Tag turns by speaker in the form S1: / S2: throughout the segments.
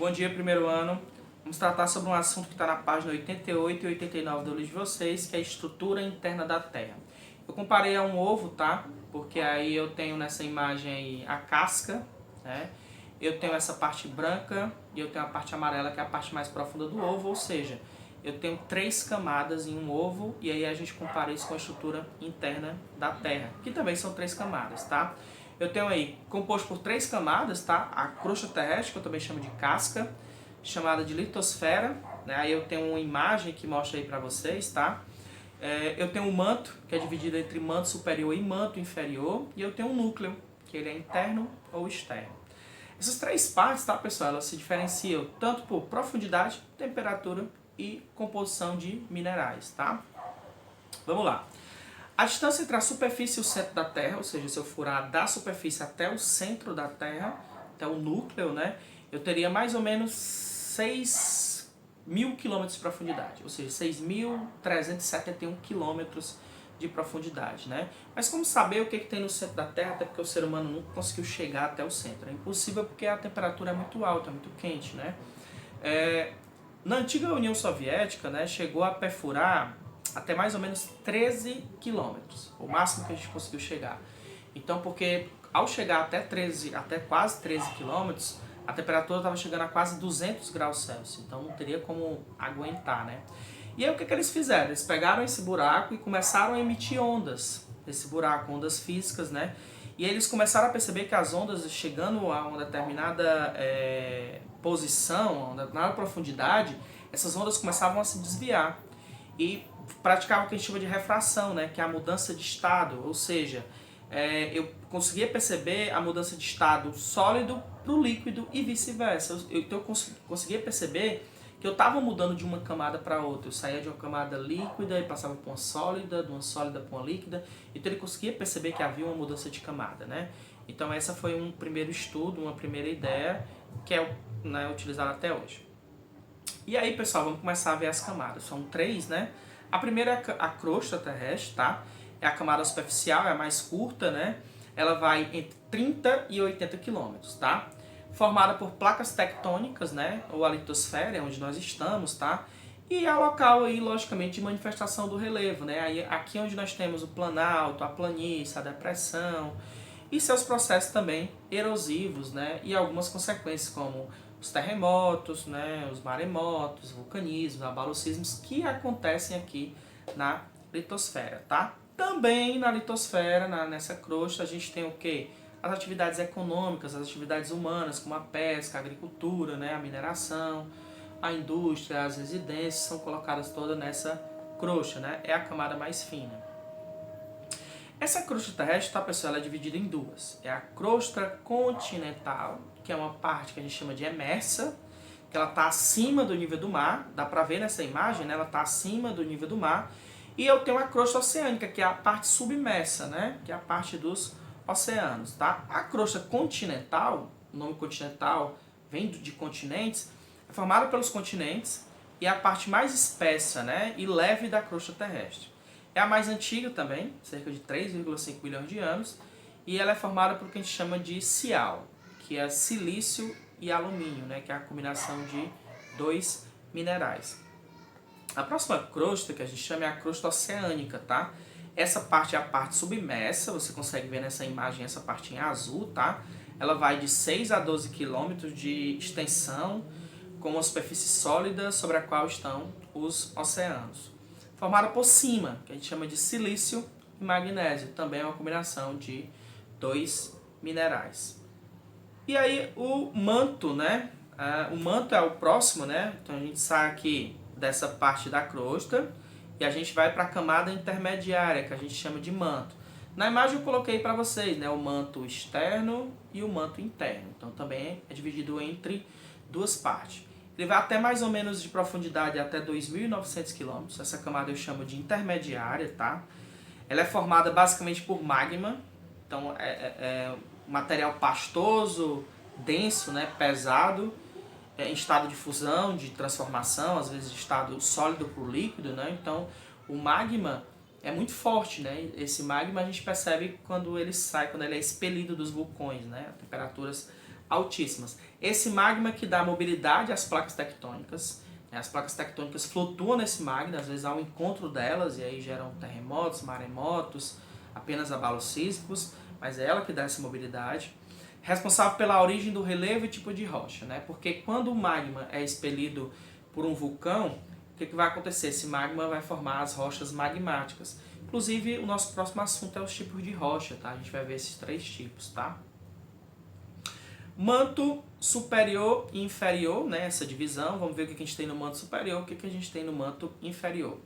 S1: Bom dia, primeiro ano. Vamos tratar sobre um assunto que está na página 88 e 89 do livro de vocês, que é a estrutura interna da Terra. Eu comparei a um ovo, tá? Porque aí eu tenho nessa imagem aí a casca, né? Eu tenho essa parte branca e eu tenho a parte amarela, que é a parte mais profunda do ovo, ou seja, eu tenho 3 camadas em um ovo e aí a gente compara isso com a estrutura interna da Terra, que também são 3 camadas, tá? Eu tenho aí composto por 3 camadas, tá? A crosta terrestre, que eu também chamo de casca, chamada de litosfera, né? Aí eu tenho uma imagem que mostra aí para vocês, tá? Eu tenho um manto, que é dividido entre manto superior e manto inferior, e eu tenho um núcleo, que ele é interno ou externo. Essas 3 partes, tá, pessoal, elas se diferenciam tanto por profundidade, temperatura e composição de minerais, tá? Vamos lá. A distância entre a superfície e o centro da Terra, ou seja, se eu furar da superfície até o centro da Terra, até o núcleo, né, eu teria mais ou menos 6.000 quilômetros de profundidade, ou seja, 6.371 quilômetros de profundidade, né? Mas como saber o que tem no centro da Terra, até porque o ser humano não conseguiu chegar até o centro? É impossível porque a temperatura é muito alta, é muito quente, né? Na antiga União Soviética, né, chegou a perfurar até mais ou menos 13 quilômetros, o máximo que a gente conseguiu chegar. Então, porque ao chegar até quase 13 quilômetros, a temperatura estava chegando a quase 200 graus Celsius, então não teria como aguentar, né? E aí o que eles fizeram? Eles pegaram esse buraco e começaram a emitir ondas desse buraco, ondas físicas, né? E aí eles começaram a perceber que as ondas chegando a uma determinada posição, a uma determinada profundidade, essas ondas começavam a se desviar e praticavam o que a gente chama de refração, né? Que é a mudança de estado, ou seja, eu conseguia perceber a mudança de estado sólido para o líquido e vice-versa. Então eu conseguia perceber que eu estava mudando de uma camada para outra. Eu saía de uma camada líquida e passava para uma sólida, de uma sólida para uma líquida. Então ele conseguia perceber que havia uma mudança de camada, né? Então essa foi um primeiro estudo, uma primeira ideia que é, né, utilizada até hoje. E aí, pessoal, vamos começar a ver as camadas. São 3, né? A primeira é a crosta terrestre, tá? É a camada superficial, é a mais curta, né? Ela vai entre 30 e 80 quilômetros, tá? Formada por placas tectônicas, né? Ou a litosfera, é onde nós estamos, tá? E é o local aí, logicamente, de manifestação do relevo, né? Aí, aqui é onde nós temos o planalto, a planície, a depressão e seus processos também erosivos, né? E algumas consequências como os terremotos, né? Os maremotos, vulcanismos, abalocísmos que acontecem aqui na litosfera, tá? Também na litosfera, nessa crosta, a gente tem o quê? As atividades econômicas, as atividades humanas, como a pesca, a agricultura, né? A mineração, a indústria, as residências, são colocadas todas nessa crosta, né? É a camada mais fina. Essa crosta terrestre, tá, pessoal, ela é dividida em 2. É a crosta continental, que é uma parte que a gente chama de emersa, que ela está acima do nível do mar, dá para ver nessa imagem, né? Ela está acima do nível do mar. E eu tenho a crosta oceânica, que é a parte submersa, né? Que é a parte dos oceanos, tá? A crosta continental, o nome continental vem de continentes, é formada pelos continentes e é a parte mais espessa, né? E leve da crosta terrestre. É a mais antiga também, cerca de 3,5 bilhões de anos, e ela é formada por o que a gente chama de sial, que é silício e alumínio, né? Que é a combinação de 2 minerais. A próxima crosta que a gente chama é a crosta oceânica, tá? Essa parte é a parte submersa, você consegue ver nessa imagem essa parte em azul, tá? Ela vai de 6 a 12 quilômetros de extensão, com uma superfície sólida sobre a qual estão os oceanos. Formada por cima, que a gente chama de silício e magnésio, também é uma combinação de 2 minerais. E aí o manto, né? O manto é o próximo, né? Então a gente sai aqui dessa parte da crosta e a gente vai para a camada intermediária, que a gente chama de manto. Na imagem eu coloquei para vocês, né, o manto externo e o manto interno. Então também é dividido entre 2 partes. Ele vai até mais ou menos de profundidade até 2.900 km. Essa camada eu chamo de intermediária, tá? Ela é formada basicamente por magma. Então é material pastoso, denso, né, pesado, em estado de fusão, de transformação, às vezes de estado sólido para o líquido, né? Então o magma é muito forte, né? Esse magma a gente percebe quando ele sai, quando ele é expelido dos vulcões, né? A temperaturas altíssimas. Esse magma que dá mobilidade às placas tectônicas, né? As placas tectônicas flutuam nesse magma, às vezes há um encontro delas e aí geram terremotos, maremotos, apenas abalos sísmicos, mas é ela que dá essa mobilidade. Responsável pela origem do relevo e tipo de rocha, né? Porque quando o magma é expelido por um vulcão, o que vai acontecer? Esse magma vai formar as rochas magmáticas. Inclusive, o nosso próximo assunto é os tipos de rocha, tá? A gente vai ver esses 3 tipos, tá? Manto superior e inferior, né? Essa divisão. Vamos ver o que a gente tem no manto superior, o que a gente tem no manto inferior.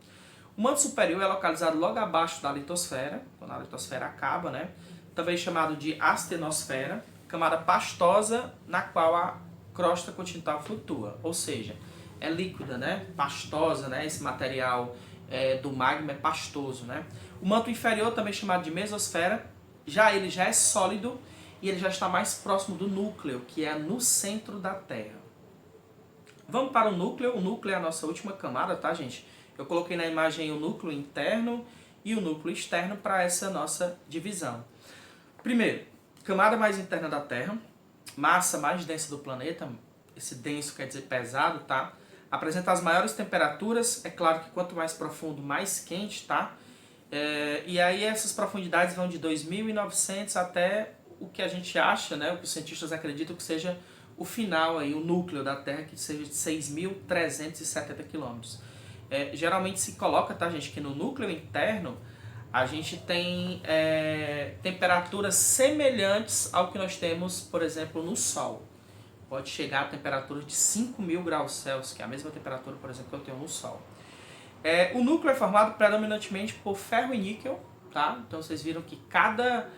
S1: O manto superior é localizado logo abaixo da litosfera, quando a litosfera acaba, né? Também chamado de astenosfera, camada pastosa na qual a crosta continental flutua, ou seja, é líquida, né? Pastosa, né? Esse material do magma é pastoso, né? O manto inferior, também chamado de mesosfera, ele já é sólido e ele já está mais próximo do núcleo, que é no centro da Terra. Vamos para o núcleo. O núcleo é a nossa última camada, tá, gente? Eu coloquei na imagem o núcleo interno e o núcleo externo para essa nossa divisão. Primeiro, camada mais interna da Terra, massa mais densa do planeta, esse denso quer dizer pesado, tá? Apresenta as maiores temperaturas, é claro que quanto mais profundo, mais quente, tá? E aí essas profundidades vão de 2.900 até o que a gente acha, né? O que os cientistas acreditam que seja o final, aí, o núcleo da Terra, que seja de 6.370 quilômetros. Geralmente se coloca, tá, gente, que no núcleo interno a gente tem temperaturas semelhantes ao que nós temos, por exemplo, no Sol. Pode chegar a temperaturas de 5.000 graus Celsius, que é a mesma temperatura, por exemplo, que eu tenho no Sol. O núcleo é formado predominantemente por ferro e níquel, tá? Então vocês viram que cada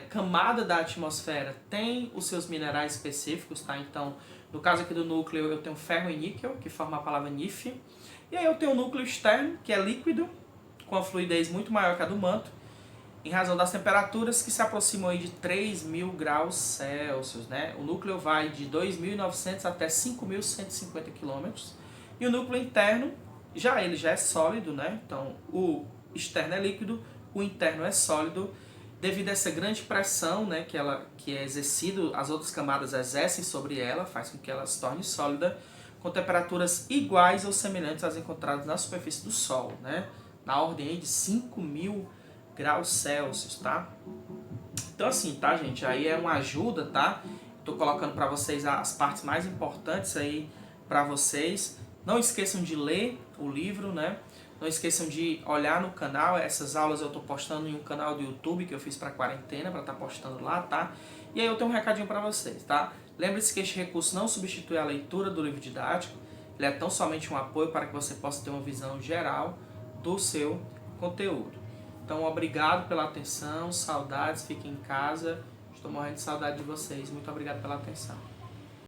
S1: camada da atmosfera tem os seus minerais específicos, tá? Então, no caso aqui do núcleo, eu tenho ferro e níquel, que forma a palavra NiF. E aí eu tenho o núcleo externo, que é líquido, com a fluidez muito maior que a do manto, em razão das temperaturas que se aproximam aí de 3.000 graus Celsius, né? O núcleo vai de 2.900 até 5.150 quilômetros. E o núcleo interno, ele já é sólido, né? Então, o externo é líquido, o interno é sólido. Devido a essa grande pressão, né, que é exercido, as outras camadas exercem sobre ela, faz com que ela se torne sólida, com temperaturas iguais ou semelhantes às encontradas na superfície do Sol, né? Na ordem aí de 5.000 graus Celsius, tá? Então assim, tá, gente? Aí é uma ajuda, tá? Tô colocando para vocês as partes mais importantes aí para vocês. Não esqueçam de ler o livro, né? Não esqueçam de olhar no canal. Essas aulas eu estou postando em um canal do YouTube que eu fiz para quarentena, para estar postando lá, tá? E aí eu tenho um recadinho para vocês, tá? Lembre-se que este recurso não substitui a leitura do livro didático. Ele é tão somente um apoio para que você possa ter uma visão geral do seu conteúdo. Então, obrigado pela atenção, saudades, fiquem em casa. Estou morrendo de saudade de vocês. Muito obrigado pela atenção.